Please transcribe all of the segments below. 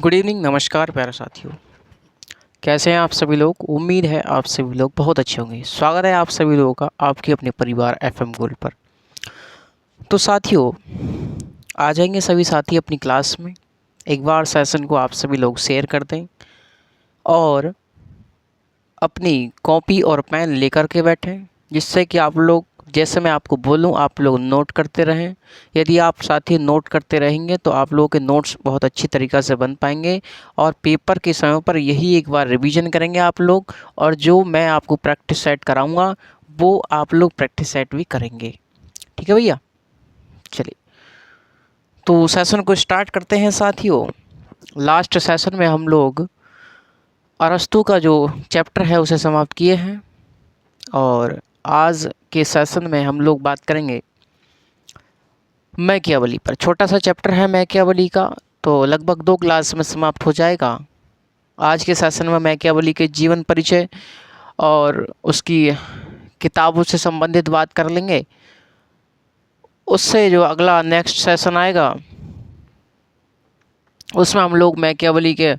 Good evening, नमस्कार प्यारे साथियों। कैसे हैं आप सभी लोग? उम्मीद है आप सभी लोग बहुत अच्छे होंगे। स्वागत है आप सभी लोगों का आपके अपने परिवार एफएम गोल्ड पर। तो साथियों, आ जाएंगे सभी साथी अपनी क्लास में। एक बार सेशन को आप सभी लोग शेयर कर दें और अपनी कॉपी और पेन लेकर के बैठें, जिससे कि आप लोग जैसे मैं आपको बोलूं आप लोग नोट करते रहें। यदि आप साथी नोट करते रहेंगे तो आप लोगों के नोट्स बहुत अच्छी तरीक़ा से बन पाएंगे और पेपर के समय पर यही एक बार रिवीजन करेंगे आप लोग, और जो मैं आपको प्रैक्टिस सेट कराऊंगा वो आप लोग प्रैक्टिस सेट भी करेंगे। ठीक है भैया, चलिए तो सेशन को स्टार्ट करते हैं साथियों। लास्ट सेशन में हम लोग अरस्तु का जो चैप्टर है उसे समाप्त किए हैं और आज के सेशन में हम लोग बात करेंगे मैकियावेली पर। छोटा सा चैप्टर है मैकियावेली का, तो लगभग 2 क्लास में समाप्त हो जाएगा। आज के सेशन में मैकियावेली के जीवन परिचय और उसकी किताबों से संबंधित बात कर लेंगे। उससे जो अगला नेक्स्ट सेशन आएगा उसमें हम लोग मैकियावेली के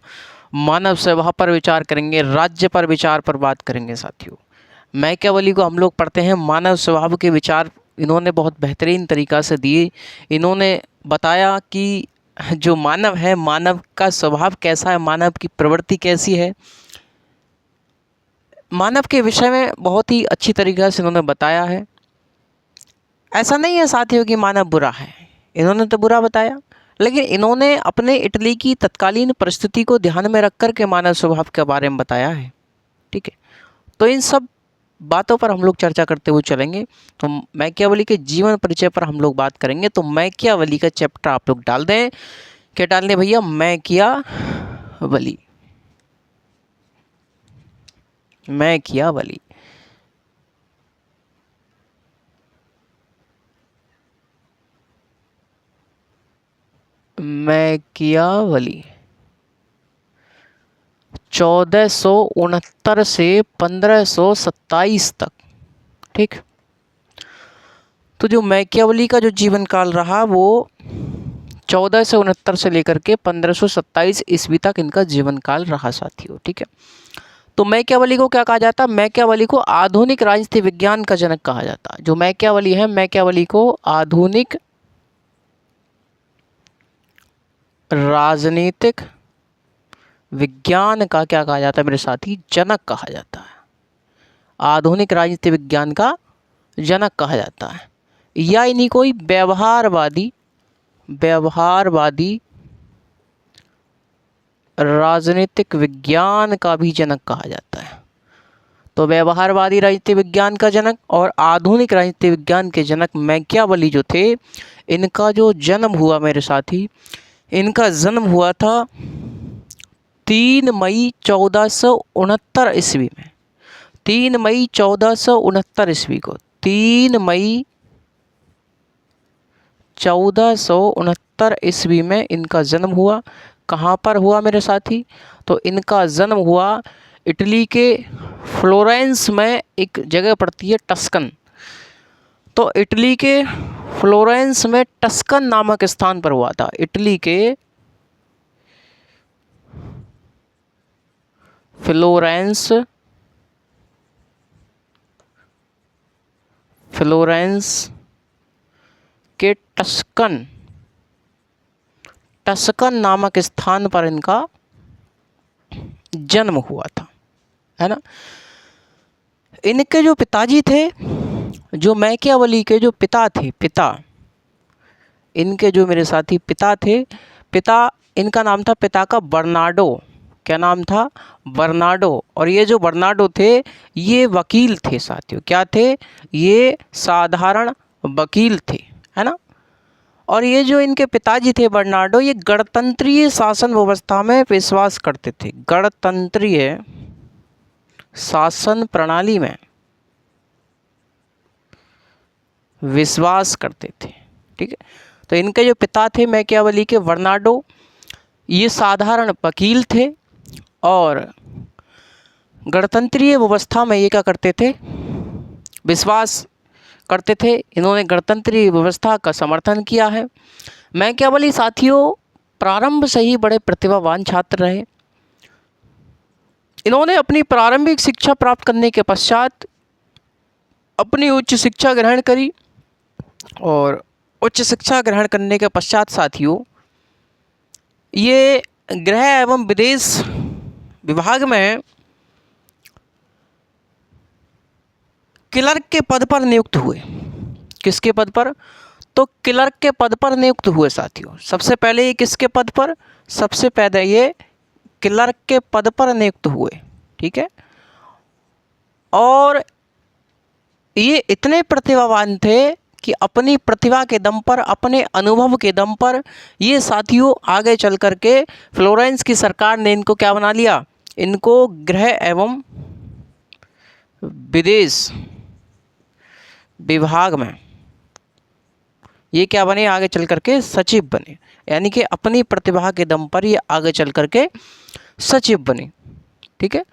मानव स्वभाव पर विचार करेंगे, राज्य पर विचार पर बात करेंगे साथियों। मैकियावेली को हम लोग पढ़ते हैं मानव स्वभाव के विचार इन्होंने बहुत बेहतरीन तरीक़ा से दिए। इन्होंने बताया कि जो मानव है, मानव का स्वभाव कैसा है, मानव की प्रवृत्ति कैसी है, मानव के विषय में बहुत ही अच्छी तरीक़ा से इन्होंने बताया है। ऐसा नहीं है साथियों कि मानव बुरा है, इन्होंने तो बुरा बताया, लेकिन इन्होंने अपने इटली की तत्कालीन परिस्थिति को ध्यान में रख कर के मानव स्वभाव के बारे में बताया है। ठीक है, तो इन सब बातों पर हम लोग चर्चा करते हुए चलेंगे। तो मैकियावेली के जीवन परिचय पर हम लोग बात करेंगे। तो मैकियावेली का चैप्टर आप लोग डाल दें। क्या डाल दें भैया? Machiavelli, Machiavelli. मैकियावेली 1469 से 1527 तक। ठीक, तो जो मैकियावेली का जो जीवन काल रहा वो 1469 से लेकर के 1527 ईस्वी तक इनका जीवन काल रहा साथियों। ठीक है, तो मैकियावेली को क्या कहा जाता है? मैकियावेली को आधुनिक राजनीति विज्ञान का जनक कहा जाता है। जो मैकियावेली है, मैकियावेली को आधुनिक राजनीतिक विज्ञान का क्या कहा जाता है मेरे साथी? जनक कहा जाता है। आधुनिक राजनीति विज्ञान का जनक कहा जाता है, या इन्हीं कोई व्यवहारवादी राजनीतिक विज्ञान का भी जनक कहा जाता है। तो व्यवहारवादी राजनीति विज्ञान का जनक और आधुनिक राजनीति विज्ञान के जनक मैकियावेली जो थे, इनका जो जन्म हुआ मेरे साथी, इनका जन्म हुआ था 3 मई 1469 ईस्वी में। 3 मई 1469 ईस्वी को, 3 मई 1469 ईस्वी में इनका जन्म हुआ। कहाँ पर हुआ मेरे साथी? तो इनका जन्म हुआ इटली के फ्लोरेंस में, एक जगह पड़ती है टस्कन। तो इटली के फ्लोरेंस में टस्कन नामक स्थान पर हुआ था। इटली के फ्लोरेंस के टस्कन नामक स्थान पर इनका जन्म हुआ था, है ना। इनके जो पिताजी थे, जो मैकियावेली के जो पिता इनके जो मेरे साथी पिता थे, इनका नाम था पिता का बर्नार्डो। क्या नाम था? बर्नार्डो। और ये जो बर्नार्डो थे ये वकील थे साथियों। क्या थे? ये साधारण वकील थे, है ना। और ये जो इनके पिताजी थे बर्नार्डो, ये गणतंत्रीय शासन व्यवस्था में विश्वास करते थे। गणतंत्रीय शासन प्रणाली में विश्वास करते थे। ठीक है, तो इनके जो पिता थे मैकियावेली के, बर्नार्डो, ये साधारण वकील थे और गणतंत्रीय व्यवस्था में ये क्या करते थे? विश्वास करते थे। इन्होंने गणतंत्रीय व्यवस्था का समर्थन किया है। मैकियावेली साथियों प्रारंभ से ही बड़े प्रतिभावान छात्र रहे। इन्होंने अपनी प्रारंभिक शिक्षा प्राप्त करने के पश्चात अपनी उच्च शिक्षा ग्रहण करी और उच्च शिक्षा ग्रहण करने के पश्चात साथियों ये गृह एवं विदेश विभाग में क्लर्क के पद पर नियुक्त हुए। किसके पद पर? तो क्लर्क के पद पर नियुक्त हुए साथियों। सबसे पहले ये किसके पद पर? सबसे पहले ये क्लर्क के पद पर नियुक्त हुए। ठीक है। और ये इतने प्रतिभावान थे कि अपनी प्रतिभा के दम पर, अपने अनुभव के दम पर ये साथियों आगे चल कर के फ्लोरेंस की सरकार ने इनको क्या बना लिया? इनको गृह एवं विदेश विभाग में ये क्या बने? आगे चल कर के सचिव बने। यानी कि अपनी प्रतिभा के दम पर ये आगे चल कर के सचिव बने। ठीक है।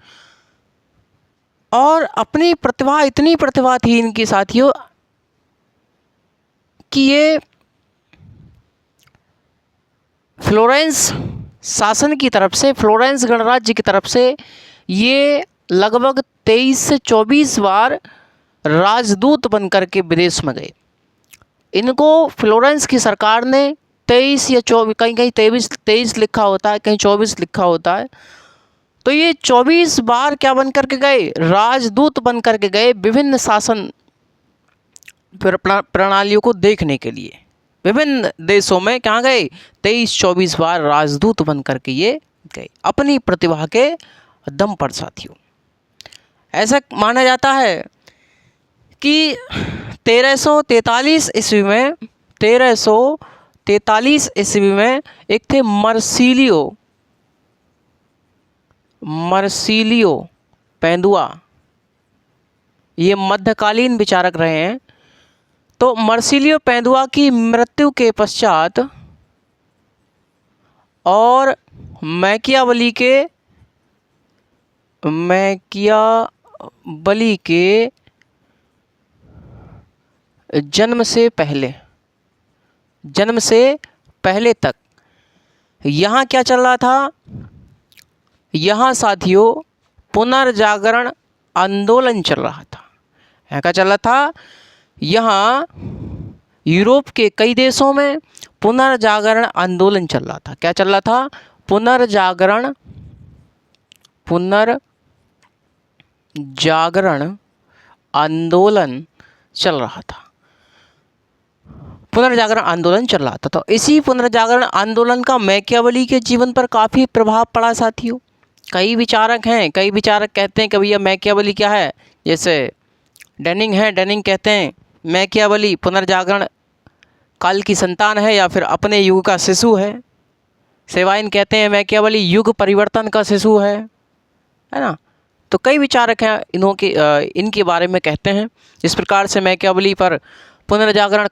और अपनी प्रतिभा, इतनी प्रतिभा थी इनकी साथियों कि ये फ्लोरेंस शासन की तरफ से, फ्लोरेंस गणराज्य की तरफ से ये लगभग 23 से 24 बार राजदूत बनकर के विदेश में गए। इनको फ्लोरेंस की सरकार ने 23 या 24, कहीं कहीं 23 लिखा होता है, कहीं 24 लिखा होता है। तो ये 24 बार क्या बन कर के गए? राजदूत बन कर के गए विभिन्न शासन प्रणालियों को देखने के लिए। विभिन्न देशों में कहाँ गए? 23-24 बार राजदूत बन कर के ये गए अपनी प्रतिभा के दम पर साथियों। ऐसा माना जाता है कि 1343 ईस्वी में एक थे मर्सिलियो पेंदुआ, ये मध्यकालीन विचारक रहे हैं। तो मर्सिलियो पेंदुआ की मृत्यु के पश्चात और मैकियावली के जन्म से पहले तक यहाँ क्या चल रहा था? यहाँ साथियों पुनर्जागरण आंदोलन चल रहा था। यहाँ क्या चल रहा था? यहाँ यूरोप के कई देशों में पुनर्जागरण आंदोलन चल रहा था। क्या चल रहा था? पुनर्जागरण आंदोलन चल रहा था। पुनर्जागरण आंदोलन चल रहा था। तो इसी पुनर्जागरण आंदोलन का मैकियावली के जीवन पर काफ़ी प्रभाव पड़ा साथियों। कई विचारक कहते हैं कि भैया मैकियावली क्या है? जैसे डेनिंग कहते हैं मैकियावली पुनर्जागरण काल की संतान है या फिर अपने युग का शिशु है। सेवाइन कहते हैं मैकियावली युग परिवर्तन का शिशु है ना। तो कई विचारक हैं इनके बारे में कहते हैं। इस प्रकार से मैकियावली पर पुनर्जागरण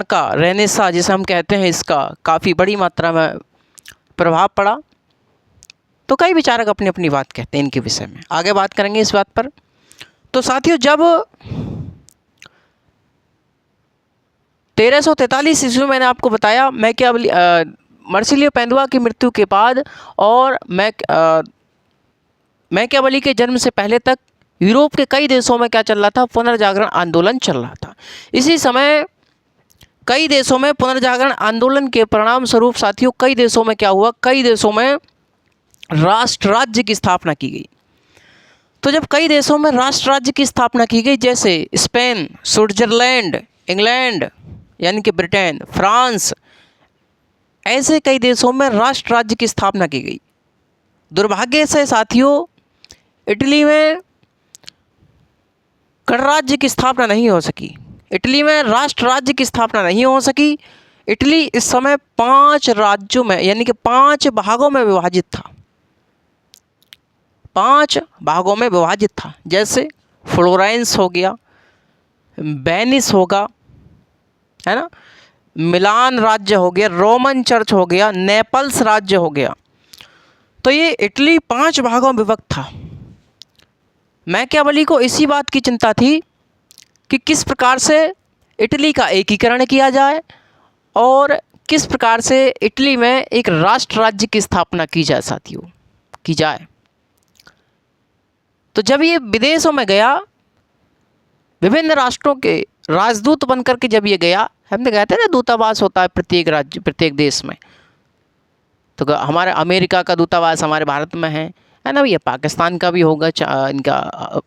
का रेनेसां जिसे हम कहते हैं, इसका काफ़ी बड़ी मात्रा में प्रभाव पड़ा। तो कई विचारक अपनी अपनी बात कहते हैं इनके विषय में। आगे बात करेंगे इस बात पर। तो साथियों जब 1343 ईस्वी में मैंने आपको बताया मैकियावली मर्सिलियो पेंदुआ की मृत्यु के बाद और मैकियावली के जन्म से पहले तक यूरोप के कई देशों में क्या चल रहा था? पुनर्जागरण आंदोलन चल रहा था। इसी समय कई देशों में पुनर्जागरण आंदोलन के परिणाम स्वरूप साथियों कई देशों में क्या हुआ? कई देशों में राष्ट्र राज्य की स्थापना की गई। तो जब कई देशों में राष्ट्र राज्य की स्थापना की गई, जैसे स्पेन, स्विट्जरलैंड, इंग्लैंड यानी कि ब्रिटेन, फ्रांस, ऐसे कई देशों में राष्ट्र राज्य की स्थापना की गई। दुर्भाग्य से साथियों इटली में गणराज्य की स्थापना नहीं हो सकी। इटली में राष्ट्र राज्य की स्थापना नहीं हो सकी। इटली इस समय 5 राज्यों में यानी कि 5 भागों में विभाजित था। 5 भागों में विभाजित था। जैसे फ्लोरेंस हो गया, वेनिस होगा, है ना, मिलान राज्य हो गया, रोमन चर्च हो गया, नेपल्स राज्य हो गया। तो ये इटली 5 भागों में विभक्त था। मैकियावली को इसी बात की चिंता थी कि किस प्रकार से इटली का एकीकरण किया जाए और किस प्रकार से इटली में एक राष्ट्र राज्य की स्थापना की जाए साथियों, की जाए। तो जब ये विदेशों में गया, विभिन्न राष्ट्रों के राजदूत बनकर के जब ये गया, हमने कहते हैं ना दूतावास होता है प्रत्येक राज्य प्रत्येक देश में, तो हमारे अमेरिका का दूतावास हमारे भारत में है ना भैया, पाकिस्तान का भी होगा, इनका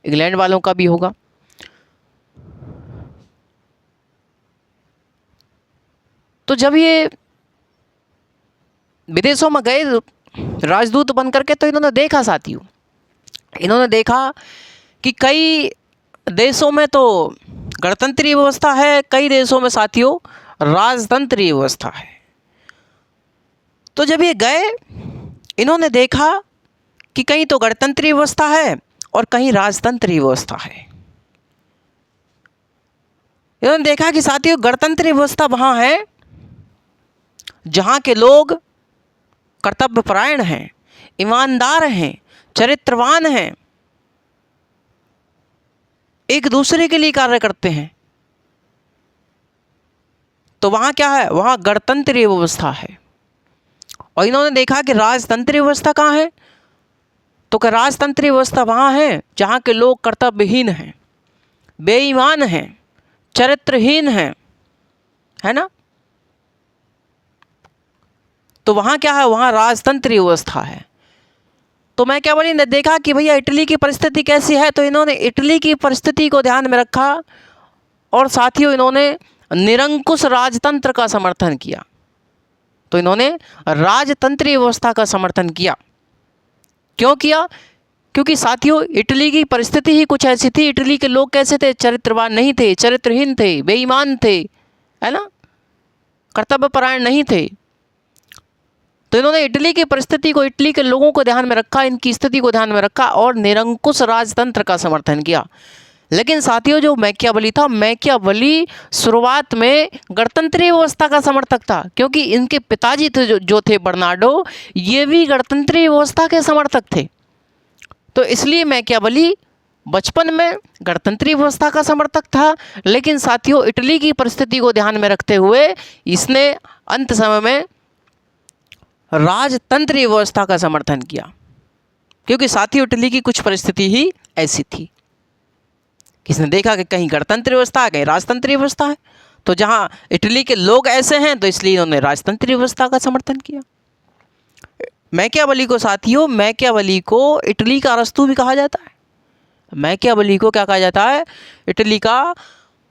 इंग्लैंड वालों का भी होगा। तो जब ये विदेशों में गए राजदूत बन करके, तो इन्होंने देखा साथियों, इन्होंने देखा कि कई देशों में तो गणतंत्रीय व्यवस्था है, कई देशों में साथियों राजतंत्रीय व्यवस्था है। तो जब ये गए, इन्होंने देखा कि कहीं तो गणतंत्रीय व्यवस्था है और कहीं राजतंत्रीय व्यवस्था है। इन्होंने देखा कि साथियों गणतंत्रीय व्यवस्था वहाँ है जहाँ के लोग कर्तव्यपरायण हैं, ईमानदार हैं, चरित्रवान हैं, एक दूसरे के लिए कार्य करते हैं। तो वहाँ क्या है, वहाँ गणतंत्रीय व्यवस्था है। और इन्होंने देखा कि राजतंत्रीय व्यवस्था कहाँ है, तो क्या राजतंत्रीय व्यवस्था वहाँ है जहाँ के लोग कर्तव्यहीन हैं, बेईमान हैं, चरित्रहीन हैं, है ना। तो वहाँ क्या है, वहाँ राजतंत्रीय व्यवस्था है। तो मैकियावेली ने देखा कि भैया इटली की परिस्थिति कैसी है, तो इन्होंने इटली की परिस्थिति को ध्यान में रखा और साथियों इन्होंने निरंकुश राजतंत्र का समर्थन किया। तो इन्होंने राजतंत्रीय व्यवस्था का समर्थन किया। क्यों किया? क्योंकि साथियों इटली की परिस्थिति ही कुछ ऐसी थी। इटली के लोग कैसे थे, चरित्रवान नहीं थे, चरित्रहीन थे, बेईमान थे, है ना, कर्तव्यपरायण नहीं थे। तो इन्होंने इटली की परिस्थिति को, इटली के लोगों को ध्यान में रखा, इनकी स्थिति को ध्यान में रखा और निरंकुश राजतंत्र का समर्थन किया। लेकिन साथियों जो मैकियावेली था, मैकियावेली शुरुआत में गणतंत्रीय व्यवस्था का समर्थक था, क्योंकि इनके पिताजी थे जो थे बर्नार्डो, ये भी गणतंत्रीय व्यवस्था के समर्थक थे। तो इसलिए मैकियावेली बचपन में गणतंत्रीय व्यवस्था का समर्थक था, लेकिन साथियों इटली की परिस्थिति को ध्यान में रखते हुए इसने अंत समय में राजतंत्रीय व्यवस्था का समर्थन किया। क्योंकि साथियों इटली की कुछ परिस्थिति ही ऐसी थी, किसने देखा कि कहीं गणतंत्रीय व्यवस्था है, कहीं राजतंत्रीय व्यवस्था है। तो जहां इटली के लोग ऐसे हैं, तो इसलिए इन्होंने राजतंत्रीय व्यवस्था का समर्थन किया। मैकियावेली को साथियों, मैकियावेली को इटली का अरस्तू भी कहा जाता है। मैकियावेली को क्या कहा जाता है, इटली का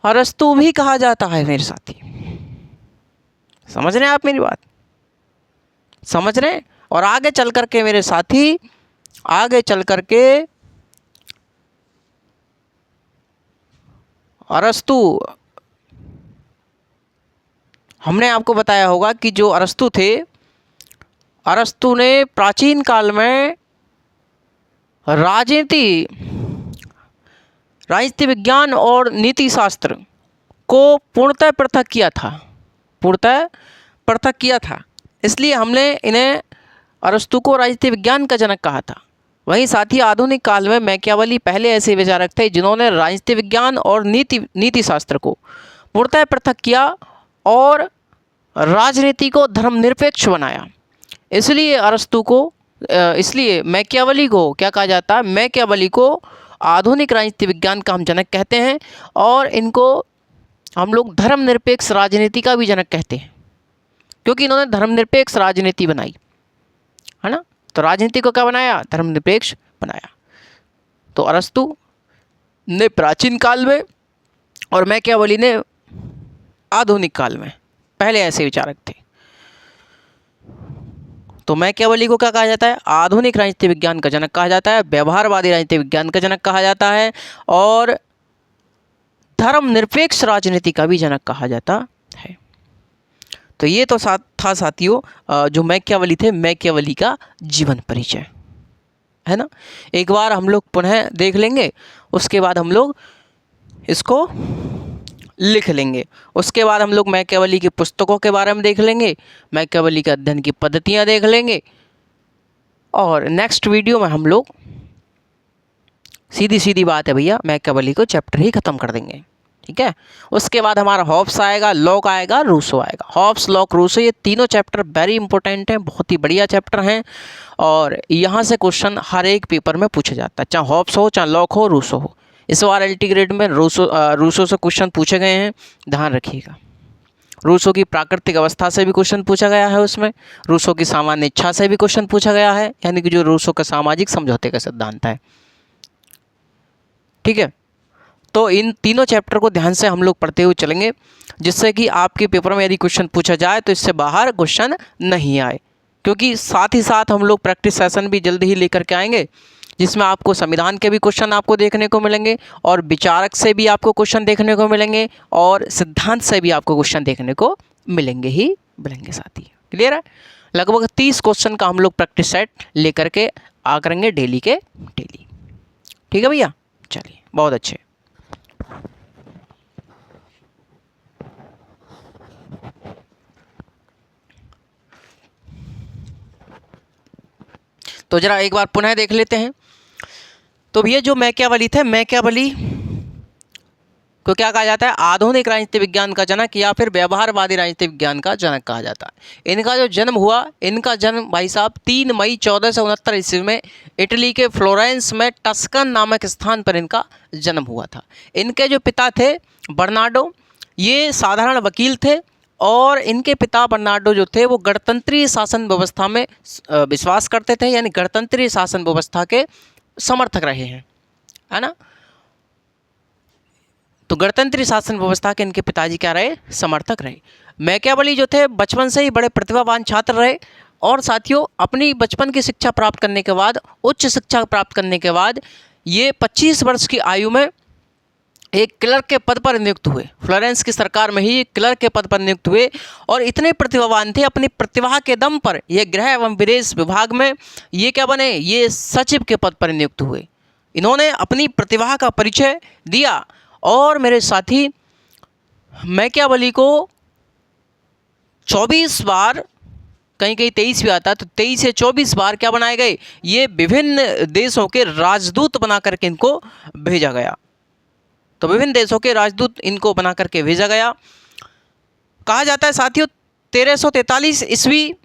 अरस्तू भी कहा जाता है। मेरे साथी समझ रहे हैं आप मेरी बात, समझ रहे हैं। और आगे चल करके मेरे साथी, आगे चल करके अरस्तू, हमने आपको बताया होगा कि जो अरस्तू थे, अरस्तू ने प्राचीन काल में राजनीति विज्ञान और नीति शास्त्र को पूर्णतः पृथक किया था, पूर्णतः पृथक किया था। इसलिए हमने इन्हें, अरस्तू को राजनीति विज्ञान का जनक कहा था। वहीं साथ ही आधुनिक काल में मैकियावेली पहले ऐसे विचारक थे जिन्होंने राजनीति विज्ञान और नीति शास्त्र को पूर्णतः पृथक किया और राजनीति को धर्मनिरपेक्ष बनाया। इसलिए अरस्तू को, इसलिए मैकियावेली को क्या कहा जाता है, मैकियावेली को आधुनिक राजनीति विज्ञान का हम जनक कहते हैं और इनको हम लोग धर्मनिरपेक्ष राजनीति का भी जनक कहते हैं, क्योंकि इन्होंने धर्मनिरपेक्ष राजनीति बनाई, है ना। तो राजनीति को क्या बनाया, धर्मनिरपेक्ष बनाया। तो अरस्तू ने प्राचीन काल में और मैकियावेली ने आधुनिक काल में, पहले ऐसे विचारक थे। तो मैकियावेली को क्या कहा जाता है, आधुनिक राजनीति विज्ञान का जनक कहा जाता है, व्यवहारवादी राजनीति विज्ञान का जनक कहा जाता है और धर्मनिरपेक्ष राजनीति का भी जनक कहा जाता है। तो ये तो था साथियों जो मैकियावेली थे, मैकियावेली का जीवन परिचय, है ना। एक बार हम लोग पुनः देख लेंगे, उसके बाद हम लोग इसको लिख लेंगे। उसके बाद हम लोग मैकियावेली की पुस्तकों के बारे में देख लेंगे, मैकियावेली के अध्ययन की पद्धतियाँ देख लेंगे और नेक्स्ट वीडियो में हम लोग सीधी सीधी बात है भैया, मैकियावेली को चैप्टर ही ख़त्म कर देंगे। ठीक है। उसके बाद हमारा हॉब्स आएगा, लॉक आएगा, रूसो आएगा। हॉब्स, लॉक, रूसो, ये तीनों चैप्टर वेरी इंपॉर्टेंट हैं, बहुत ही बढ़िया चैप्टर हैं और यहाँ से क्वेश्चन हर एक पेपर में पूछा जाता है, चाहे हॉब्स हो, चाहे लॉक हो, रूसो हो। इस बार एलटी ग्रेड में रूसो से क्वेश्चन पूछे गए हैं, ध्यान रखिएगा। रूसो की प्राकृतिक अवस्था से भी क्वेश्चन पूछा गया है, उसमें रूसो की सामान्य इच्छा से भी क्वेश्चन पूछा गया है, यानी कि जो रूसो का सामाजिक समझौते का सिद्धांत है। ठीक है, तो इन तीनों चैप्टर को ध्यान से हम लोग पढ़ते हुए चलेंगे, जिससे कि आपके पेपर में यदि क्वेश्चन पूछा जाए तो इससे बाहर क्वेश्चन नहीं आए। क्योंकि साथ ही साथ हम लोग प्रैक्टिस सेशन भी जल्द ही लेकर के आएंगे, जिसमें आपको संविधान के भी क्वेश्चन आपको देखने को मिलेंगे और विचारक से भी आपको क्वेश्चन देखने को मिलेंगे और सिद्धांत से भी आपको क्वेश्चन देखने को मिलेंगे ही मिलेंगे साथी। क्लियर है? लगभग 30 क्वेश्चन का हम लोग प्रैक्टिस सेट लेकर के आ करेंगे डेली के डेली। ठीक है भैया, चलिए बहुत अच्छे। तो जरा एक बार पुनः देख लेते हैं। तो भैया जो मैकियावेली थे, मैकियावेली को क्या कहा जाता है? आधुनिक राजनीति विज्ञान का जनक या फिर व्यवहारवादी राजनीति विज्ञान का जनक कहा जाता है। इनका जो जन्म हुआ, इनका जन्म भाई साहब 3 मई 1469 ईस्वी में इटली के फ्लोरेंस में टस्कन नामक स्थान पर इनका जन्म हुआ था। इनके जो पिता थे बर्नार्डो, ये साधारण वकील थे और इनके पिता बर्नार्डो जो थे वो गणतंत्रीय शासन व्यवस्था में विश्वास करते थे, यानी गणतंत्रीय शासन व्यवस्था के समर्थक रहे हैं, है ना। तो गणतंत्रीय शासन व्यवस्था के इनके पिताजी क्या रहे? समर्थक रहे। मैकियावेली जो थे बचपन से ही बड़े प्रतिभावान छात्र रहे और साथियों अपनी बचपन की शिक्षा प्राप्त करने के बाद, उच्च शिक्षा प्राप्त करने के बाद ये 25 वर्ष की आयु में एक क्लर्क के पद पर नियुक्त हुए। फ्लोरेंस की सरकार में ही क्लर्क के पद पर नियुक्त हुए और इतने प्रतिभावान थे, अपनी प्रतिभा के दम पर ये गृह एवं विदेश विभाग में ये क्या बने? ये सचिव के पद पर नियुक्त हुए। इन्होंने अपनी प्रतिभा का परिचय दिया और मेरे साथी मैकियावेली को 24 बार, कहीं कहीं 23 भी आता है, तो 23 से 24 बार क्या बनाए गए? ये विभिन्न देशों के राजदूत बना करके इनको भेजा गया। तो विभिन्न देशों के राजदूत इनको बना करके भेजा गया। कहा जाता है साथियों 1343 ईस्वी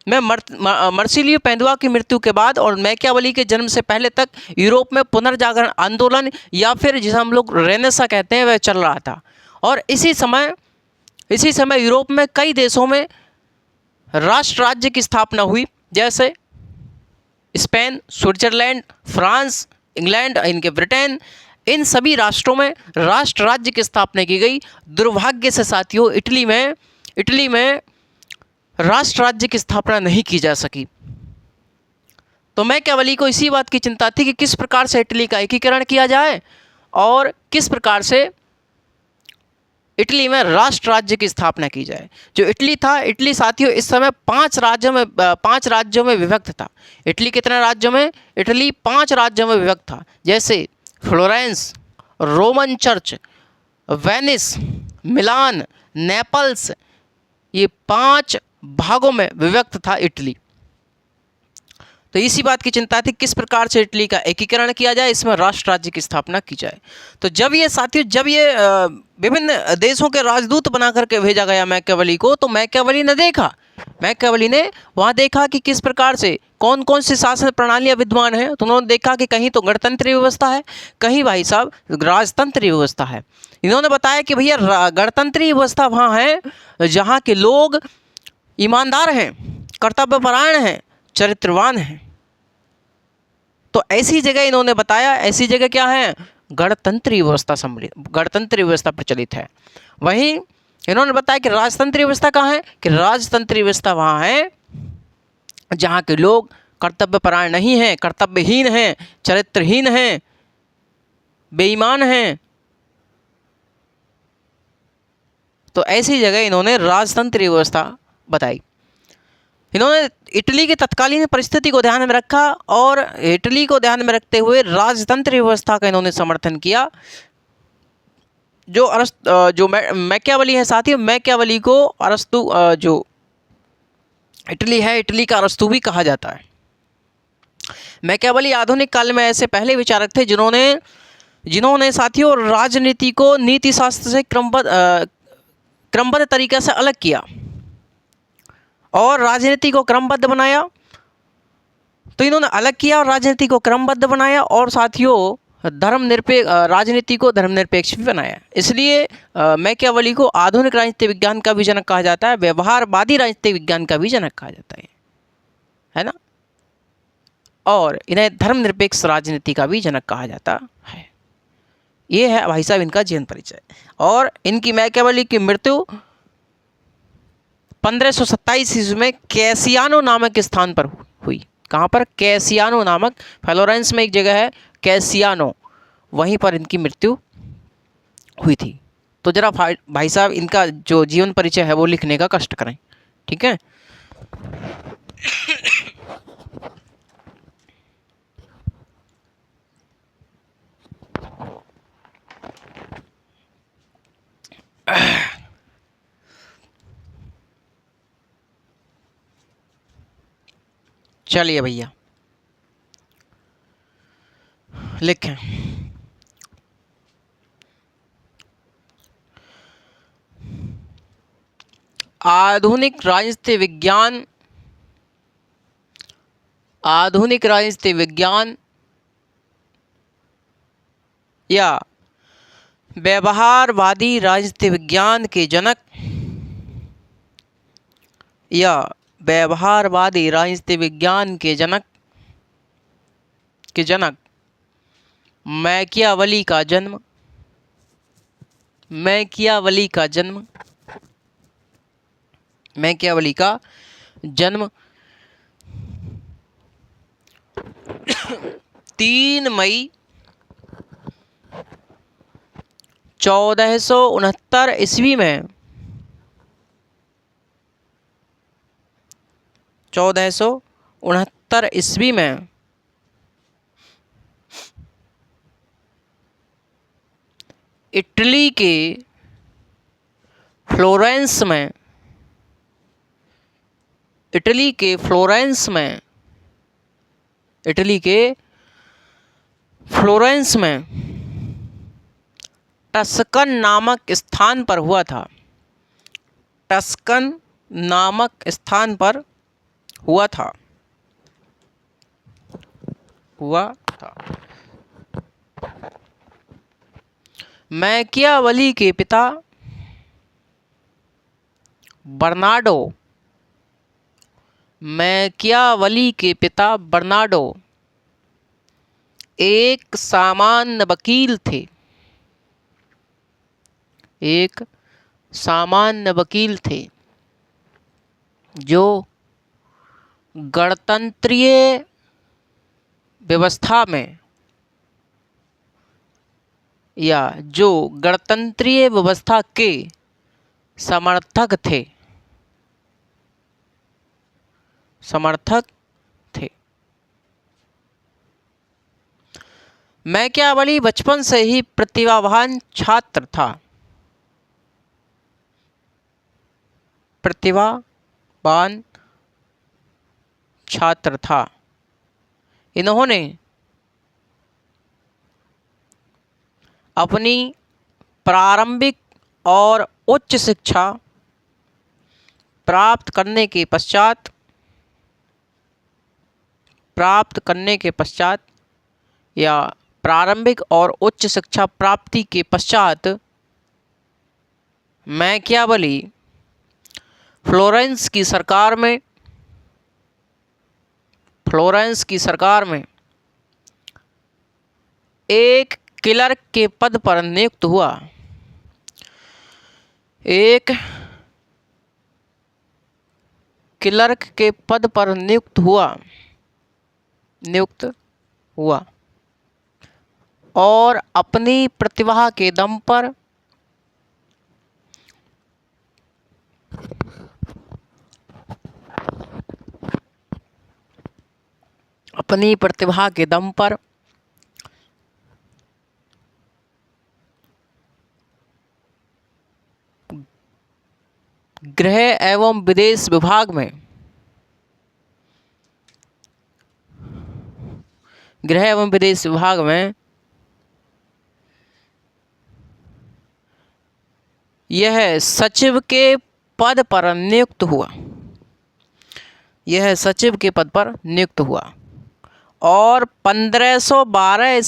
में मर्सिलियो पेंदुआ की मृत्यु के बाद और मैकियावेली के जन्म से पहले तक यूरोप में पुनर्जागरण आंदोलन या फिर जिसे हम लोग रेनेसा कहते हैं वह चल रहा था। और इसी समय यूरोप में कई देशों में राष्ट्र राज्य की स्थापना हुई, जैसे स्पेन, स्विट्जरलैंड, फ्रांस, इंग्लैंड, इनके ब्रिटेन, इन सभी राष्ट्रों में राष्ट्र राज्य की स्थापना की गई। दुर्भाग्य से साथियों इटली में राष्ट्र राज्य की स्थापना नहीं की जा सकी। तो मैकियावेली को इसी बात की चिंता थी कि किस प्रकार से इटली का एकीकरण किया जाए और किस प्रकार से इटली में राष्ट्र राज्य की स्थापना की जाए। जो इटली था, इटली साथियों इस समय 5 राज्यों में विभक्त था। इटली कितने राज्यों में? इटली 5 राज्यों में विभक्त था, जैसे फ्लोरेंस, रोमन चर्च, वेनिस, मिलान, नेपल्स, ये 5 भागों में विभक्त था इटली। तो इसी बात की चिंता थी किस प्रकार से इटली का एकीकरण किया जाए, इसमें राष्ट्र राज्य की स्थापना की जाए। तो जब ये विभिन्न देशों के राजदूत बना करके भेजा गया मैकियावेली को, तो मैकियावेली ने वहाँ देखा कि किस प्रकार से कौन कौन सी शासन प्रणालियाँ विद्यमान हैं। तो उन्होंने देखा कि कहीं तो गणतंत्रीय व्यवस्था है, कहीं भाई साहब राजतंत्रीय व्यवस्था है। इन्होंने बताया कि भैया गणतंत्रीय व्यवस्था वहाँ है जहाँ के लोग ईमानदार हैं, कर्तव्यपरायण हैं, चरित्रवान हैं। तो ऐसी जगह इन्होंने बताया, ऐसी जगह क्या है? गणतंत्रीय व्यवस्था प्रचलित है। वहीं इन्होंने बताया कि राजतंत्रीय व्यवस्था कहाँ है? कि राजतंत्रीय व्यवस्था वहाँ है जहाँ के लोग कर्तव्यपरायण नहीं हैं, कर्तव्यहीन हैं, चरित्रहीन हैं, बेईमान हैं। तो ऐसी जगह इन्होंने राजतंत्रीय व्यवस्था बताई। इन्होंने इटली की तत्कालीन परिस्थिति को ध्यान में रखा और इटली को ध्यान में रखते हुए राजतंत्रीय व्यवस्था का इन्होंने समर्थन किया। जो मैकियावेली है साथियों, मैकियावेली को अरस्तु, जो इटली है, इटली का अरस्तु भी कहा जाता है। मैकियावेली आधुनिक काल में ऐसे पहले विचारक थे जिन्होंने जिन्होंने साथियों राजनीति को नीति शास्त्र से क्रमबद्ध तरीके से अलग किया और राजनीति को क्रमबद्ध बनाया। तो इन्होंने अलग किया और राजनीति को क्रमबद्ध बनाया और साथियों राजनीति को धर्मनिरपेक्ष भी बनाया। इसलिए मैकियावेली को आधुनिक राजनीति विज्ञान का भी जनक कहा जाता है, व्यवहारवादी राजनीतिक विज्ञान का भी जनक कहा जाता है ना। और इन्हें धर्मनिरपेक्ष राजनीति का भी जनक कहा जाता है। ये है भाई साहब इनका जीवन परिचय। और इनकी मैकियावेली की मृत्यु 1527 ईस्वी में कैसियानो नामक स्थान पर हुई। कहाँ पर? कैसियानो नामक, फ्लोरेंस में एक जगह है कैसियानो, वहीं पर इनकी मृत्यु हुई थी। तो जरा भाई साहब इनका जो जीवन परिचय है वो लिखने का कष्ट करें, ठीक है। चलिए भैया लिखें। आधुनिक राजनीति विज्ञान या व्यवहारवादी राजनीति विज्ञान के जनक या व्यवहारवादी राजनीति विज्ञान के जनक मैकियावेली का जन्म 3 मई 1469 ईस्वी में 1469 ईस्वी में इटली के फ्लोरेंस में टस्कन नामक स्थान पर हुआ था। मैकियावेली के पिता बर्नार्डो एक सामान्य वकील थे जो गणतंत्रीय व्यवस्था के समर्थक थे। मैकियावेली बचपन से ही प्रतिभावान छात्र था। इन्होंने अपनी प्रारंभिक और उच्च शिक्षा प्राप्त करने के पश्चात या प्रारंभिक और उच्च शिक्षा प्राप्ति के पश्चात मैकियावेली फ्लोरेंस की सरकार में एक क्लर्क के पद पर नियुक्त हुआ और अपनी प्रतिभा के दम पर गृह एवं विदेश विभाग में यह सचिव के पद पर नियुक्त हुआ। यह सचिव के पद पर नियुक्त हुआ और 1512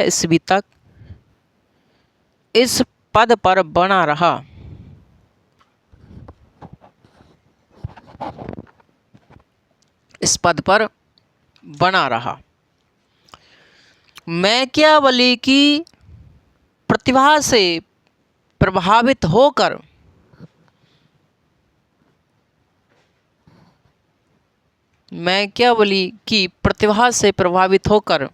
ईस्वी तक इस पद पर बना रहा। इस पद पर बना रहा। मैकियावेली की प्रतिभा से प्रभावित होकर मैकियावेली की प्रतिभा से प्रभावित होकर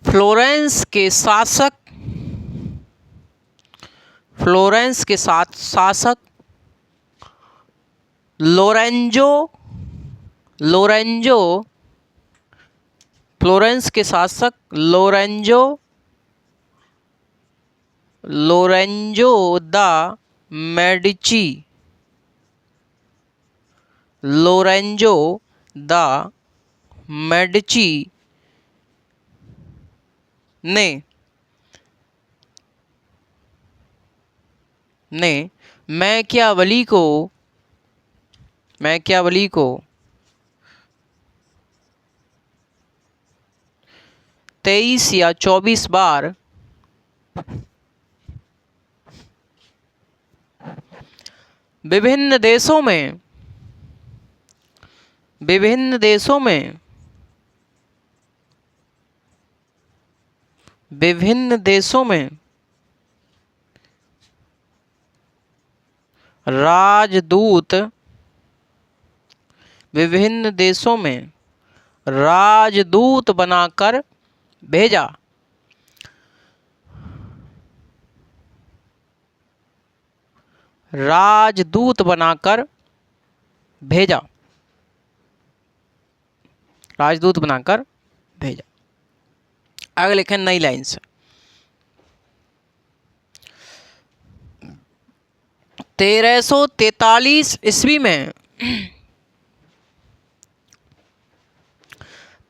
फ्लोरेंस के शासक लोरेंजो द मेडिची ने मैकियावेली को 23 या 24 बार विभिन्न देशों में राजदूत बनाकर भेजा। आगे लिखें नई लाइन से। 1343 ईस्वी में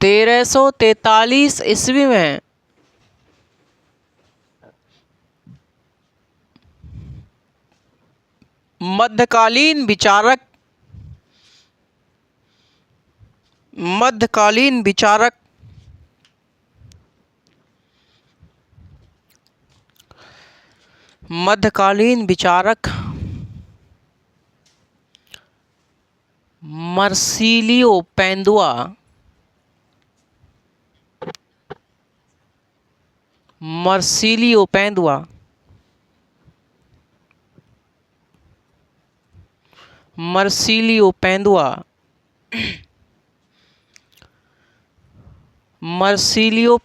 1343 ईस्वी में मध्यकालीन विचारक मर्सिलियो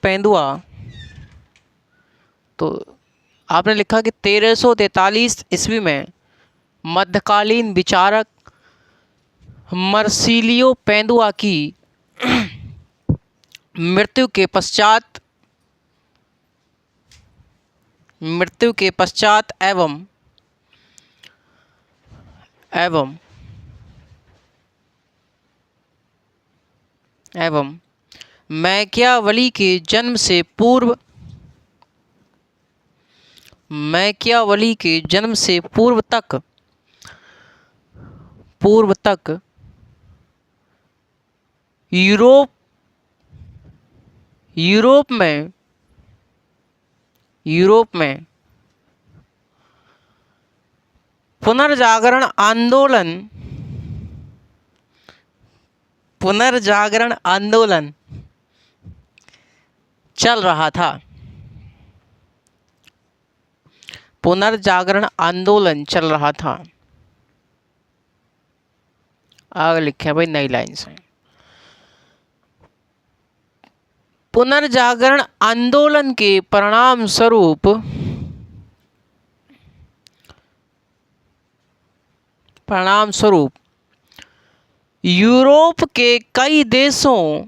पेंदुआ तो आपने लिखा कि 1343 ईस्वी में मध्यकालीन विचारक मर्सिलियो पेंदुआ की मृत्यु के पश्चात एवं मैकियावेली के जन्म से पूर्व तक यूरोप में पुनर्जागरण आंदोलन चल रहा था। आगे लिखे भाई नई लाइन से। पुनर्जागरण आंदोलन के परिणाम स्वरूप यूरोप के कई देशों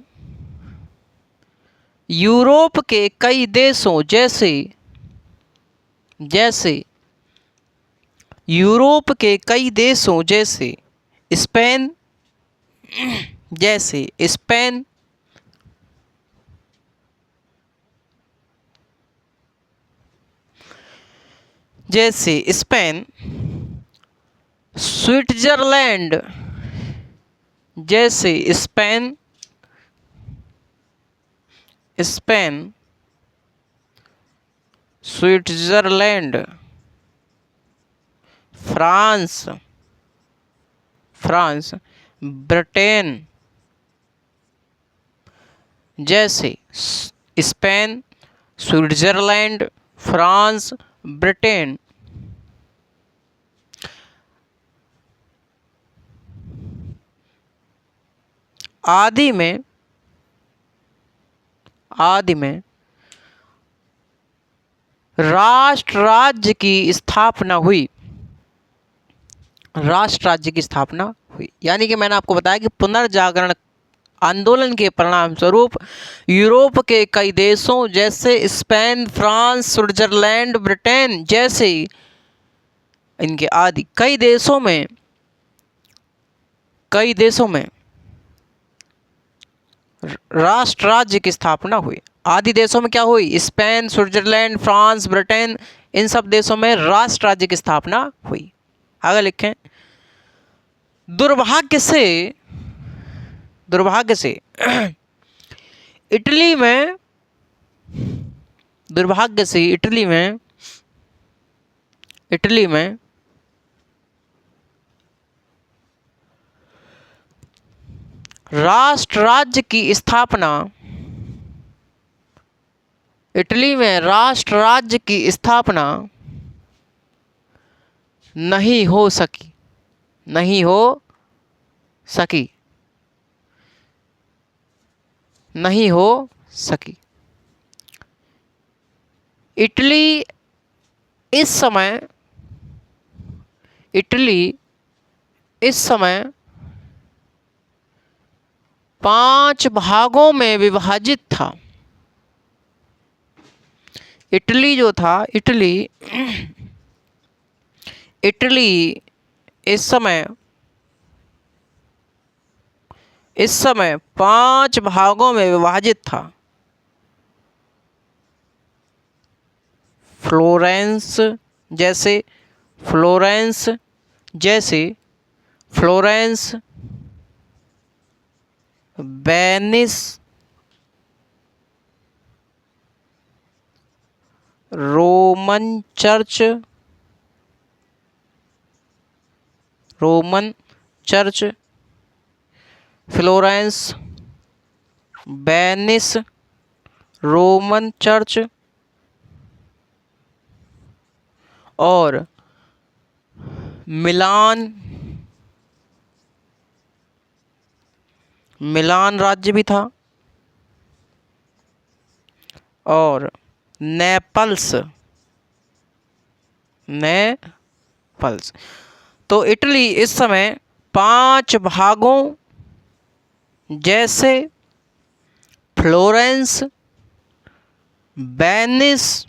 जैसे जैसे यूरोप के कई देशों जैसे स्पेन, जैसे स्पेन, जैसे स्पेन, स्विट्जरलैंड, जैसे Spain, Spain, Switzerland, France, France, Britain, जैसे स्पेन, स्विट्जरलैंड, फ्रांस, ब्रिटेन। आदि में राष्ट्र राज्य की स्थापना हुई, राष्ट्र राज्य की स्थापना हुई। यानी कि मैंने आपको बताया कि पुनर्जागरण आंदोलन के परिणाम स्वरूप यूरोप के कई देशों जैसे स्पेन, फ्रांस, स्विट्जरलैंड, ब्रिटेन जैसे इनके आदि कई देशों में राष्ट्र राज्य की स्थापना हुई। आदि देशों में क्या हुई? स्पेन, स्विट्जरलैंड, फ्रांस, ब्रिटेन, इन सब देशों में राष्ट्र राज्य की स्थापना हुई। आगे लिखें, दुर्भाग्य से इटली में राष्ट्र राज्य की स्थापना नहीं हो सकी, इटली इस समय 5 भागों में विभाजित था। इटली इस समय 5 भागों में विभाजित था। Florence, Venice, Roman church, Florence, Venice, Roman church और मिलान राज्य भी था, और नेपल्स। तो इटली इस समय 5 भागों जैसे फ्लोरेंस, वेनिस,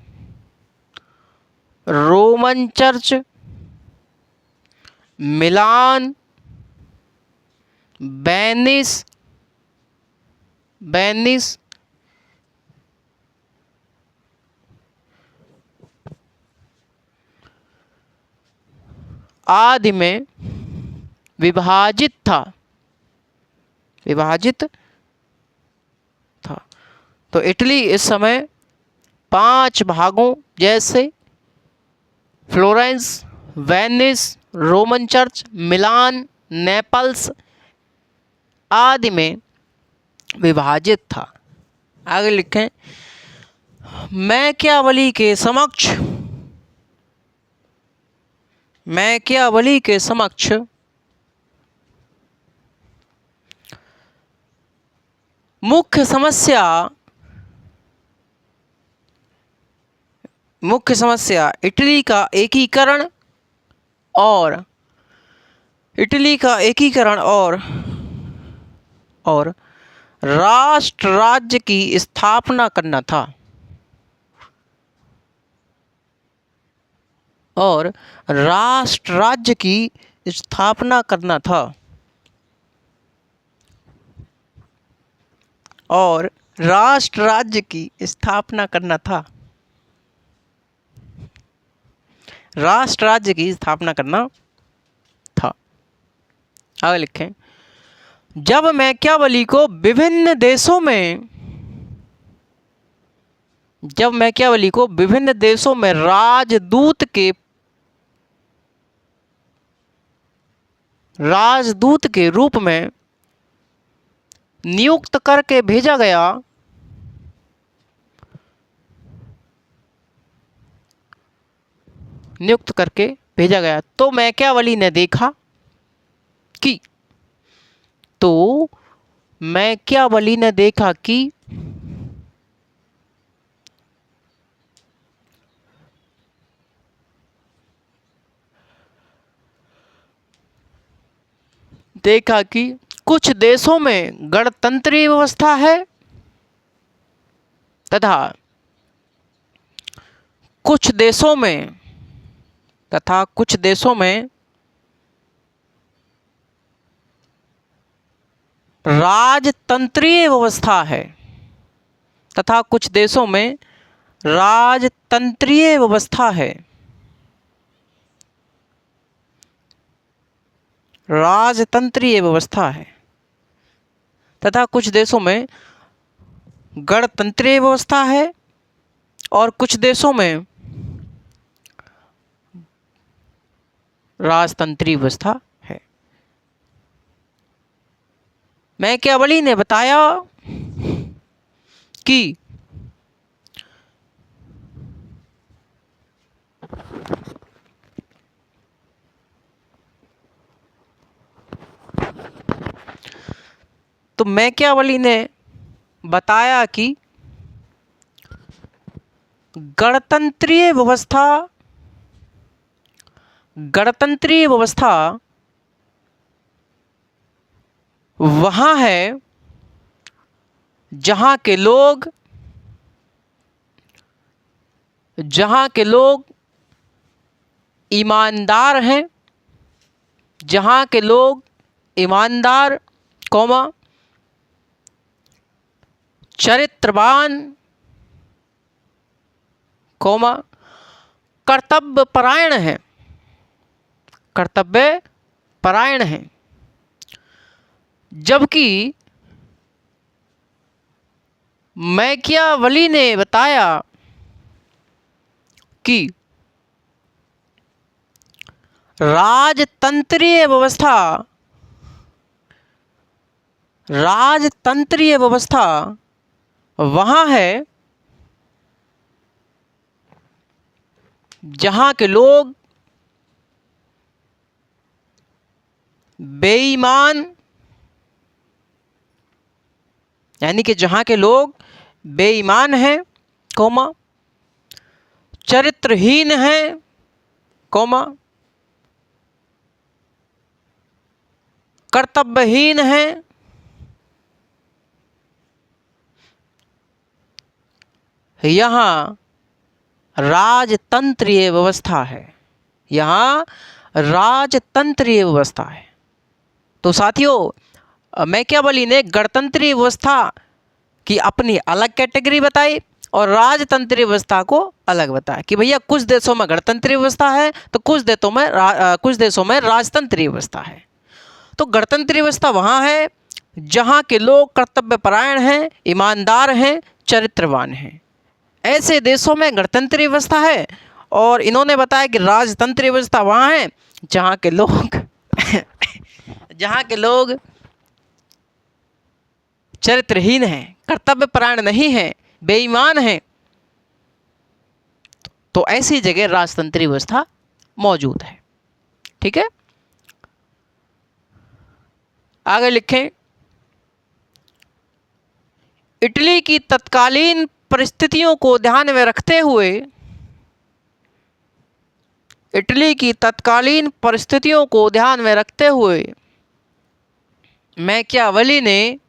रोमन चर्च, मिलान, वेनिस आदि में विभाजित था। तो इटली इस समय 5 भागों जैसे फ्लोरेंस, वेनिस, रोमन चर्च, मिलान, नेपल्स आदि में विभाजित था। आगे लिखें, मैकियावेली के समक्ष मुख्य समस्या इटली का एकीकरण और राष्ट्र राज्य की स्थापना करना था। और राष्ट्र राज्य की स्थापना करना था। और राष्ट्र राज्य की स्थापना करना था। राष्ट्र राज्य की स्थापना करना था। आगे लिखें, जब मैकियावेली को विभिन्न देशों में राजदूत के रूप में नियुक्त करके भेजा गया तो मैकियावेली ने देखा कि कुछ देशों में गणतंत्रीय व्यवस्था है तथा कुछ देशों में राजतंत्रीय व्यवस्था है तथा कुछ देशों में गणतंत्रीय व्यवस्था है और कुछ देशों में राजतंत्रीय व्यवस्था है। मैकियावेली ने बताया कि गणतंत्रीय व्यवस्था वहाँ है जहाँ के लोग ईमानदार हैं, चरित्रवान, कर्तव्यपरायण हैं। जबकि मैकियावेली ने बताया कि राजतंत्रीय व्यवस्था वहाँ है जहाँ के लोग बेईमान, यानी कि जहाँ के लोग बेईमान हैं, चरित्रहीन हैं, कर्तव्यहीन हैं, यहाँ राजतंत्रीय व्यवस्था है। तो साथियों, मैकियावेली ने गणतंत्रीय व्यवस्था की अपनी अलग कैटेगरी बताई और राजतंत्रीय व्यवस्था को अलग बताया कि भैया कुछ देशों में गणतंत्रीय व्यवस्था है तो कुछ देशों में राजतंत्रीय व्यवस्था है। तो गणतंत्रीय व्यवस्था वहाँ है जहाँ के लोग कर्तव्यपरायण हैं, ईमानदार हैं, चरित्रवान हैं। ऐसे देशों में गणतंत्रीय व्यवस्था है। और इन्होंने बताया कि राजतंत्रीय व्यवस्था वहाँ है जहाँ के लोग चरित्रहीन हैं, कर्तव्यपरायण नहीं हैं, बेईमान हैं। तो ऐसी जगह राजतंत्रीय व्यवस्था मौजूद है। ठीक है, आगे लिखें, इटली की तत्कालीन परिस्थितियों को ध्यान में रखते हुए मैकियावेली ने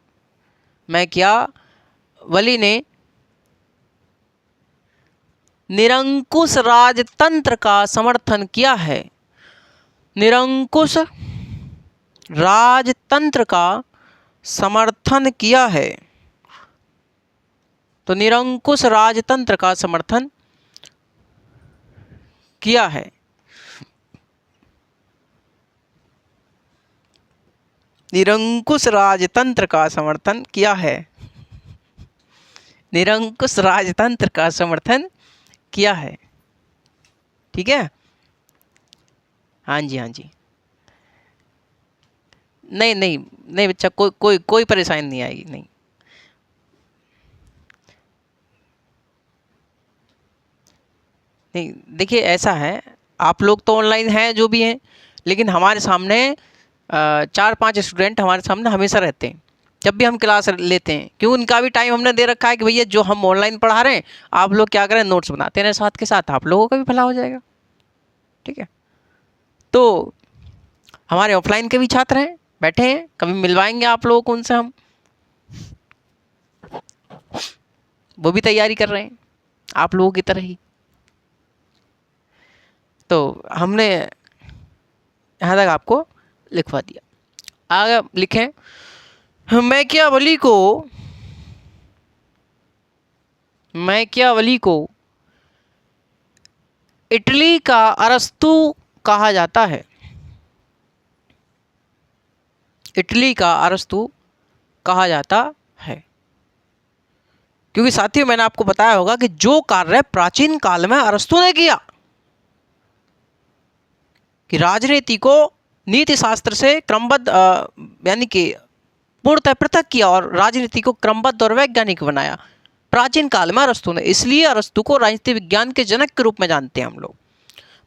निरंकुश राजतंत्र का समर्थन किया है। निरंकुश राजतंत्र का समर्थन किया है। तो निरंकुश राजतंत्र का समर्थन किया है। निरंकुश राजतंत्र का समर्थन किया है। निरंकुश राजतंत्र का समर्थन किया है। ठीक है। हाँ जी, हाँ जी। नहीं नहीं नहीं बच्चा, कोई परेशानी नहीं आएगी। नहीं नहीं, देखिए ऐसा है, आप लोग तो ऑनलाइन हैं जो भी हैं, लेकिन हमारे सामने 4-5 स्टूडेंट हमारे सामने हमेशा रहते हैं जब भी हम क्लास लेते हैं। क्यों, उनका भी टाइम हमने दे रखा है कि भैया जो हम ऑनलाइन पढ़ा रहे हैं आप लोग क्या करें, नोट्स बनाते रहें, साथ के साथ आप लोगों का भी भला हो जाएगा। ठीक है। तो हमारे ऑफलाइन के भी छात्र हैं, बैठे हैं, कभी मिलवाएंगे आप लोगों को उनसे, हम वो भी तैयारी कर रहे हैं आप लोगों की तरह ही। तो हमने यहाँ तक आपको लिखवा दिया। आगे लिखें, मैकियावेली को इटली का अरस्तु कहा जाता है। इटली का अरस्तु कहा जाता है क्योंकि साथियों मैंने आपको बताया होगा कि जो कार्य प्राचीन काल में अरस्तु ने किया कि राजनीति को नीति शास्त्र से क्रमबद्ध यानी कि पूर्णतः पृथक किया और राजनीति को क्रमबद्ध और वैज्ञानिक बनाया, प्राचीन काल में अरस्तु ने। इसलिए अरस्तु को राजनीति विज्ञान के जनक के रूप में जानते हैं हम लोग।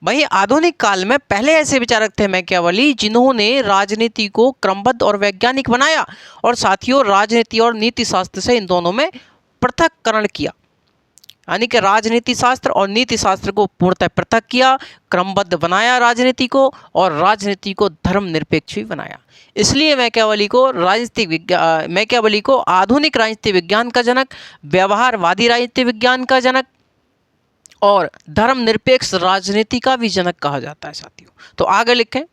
वहीं आधुनिक काल में पहले ऐसे विचारक थे मैकियावेली, जिन्होंने राजनीति को क्रमबद्ध और वैज्ञानिक बनाया और साथियों राजनीति और नीति शास्त्र से इन दोनों में पृथक्करण किया, यानी कि राजनीति शास्त्र और नीति शास्त्र को पूर्णतः पृथक किया, क्रमबद्ध बनाया राजनीति को, और राजनीति को धर्मनिरपेक्ष भी बनाया। इसलिए मैकियावेली को आधुनिक राजनीति विज्ञान का जनक, व्यवहारवादी राजनीति विज्ञान का जनक और धर्मनिरपेक्ष राजनीति का भी जनक कहा जाता है साथियों। तो आगे लिखें,